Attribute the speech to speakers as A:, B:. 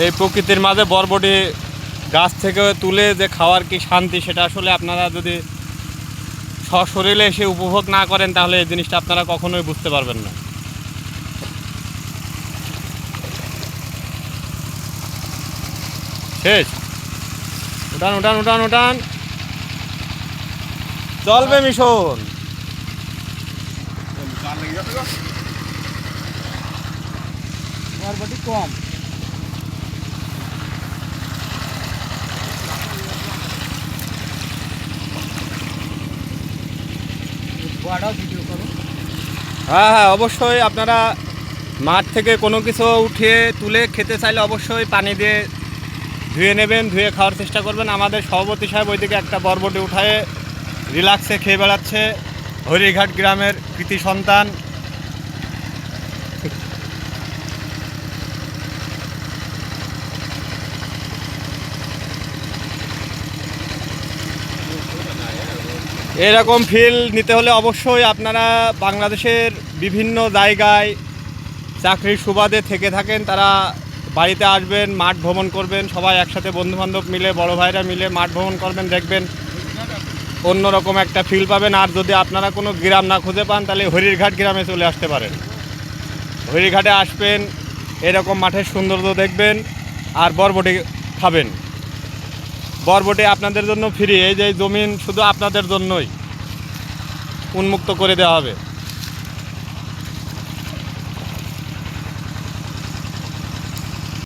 A: এই প্রকৃতির মাঝে বরবটি গাছ থেকে তুলে যে খাওয়ার কি শান্তি, সেটা আসলে আপনারা যদি সশরীরে এসে উপভোগ না করেন তাহলে এই জিনিসটা আপনারা কখনোই বুঝতে পারবেন না। শেষ। উঠান উঠান উঠান উঠান, চলবে মিশন।
B: বরবটি কম। ভিডিও করো।
A: হ্যাঁ হ্যাঁ, অবশ্যই আপনারা মাঠ থেকে কোনো কিছু উঠিয়ে তুলে খেতে চাইলে অবশ্যই পানি দিয়ে ধুয়ে নেবেন, ধুয়ে খাওয়ার চেষ্টা করবেন। আমাদের সভাপতি সাহেব ওইদিকে একটা বরবটি উঠায়ে রিল্যাক্সে খেয়ে বেড়াচ্ছে, হরিঘাট গ্রামের কৃতি সন্তান। এরকম ফিল নিতে হলে অবশ্যই আপনারা বাংলাদেশের বিভিন্ন জায়গায় চাকরির সুবাদে থেকে থাকেন, তারা বাড়িতে আসবেন, মাঠ ভ্রমণ করবেন, সবাই একসাথে বন্ধুবান্ধব মিলে, বড় ভাইরা মিলে মাঠ ভ্রমণ করবেন, দেখবেন অন্যরকম একটা ফিল পাবেন। আর যদি আপনারা কোনো গ্রাম না খুঁজে পান তাহলে হরিরঘাট গ্রামে চলে আসতে পারেন। হরিরঘাটে আসবেন, এরকম মাঠের সৌন্দর্য দেখবেন আর বরবটি খাবেন। বরবটি আপনাদের জন্য ফ্রি, এই যে জমিন শুধু আপনাদের জন্যই উন্মুক্ত করে দেওয়া হবে।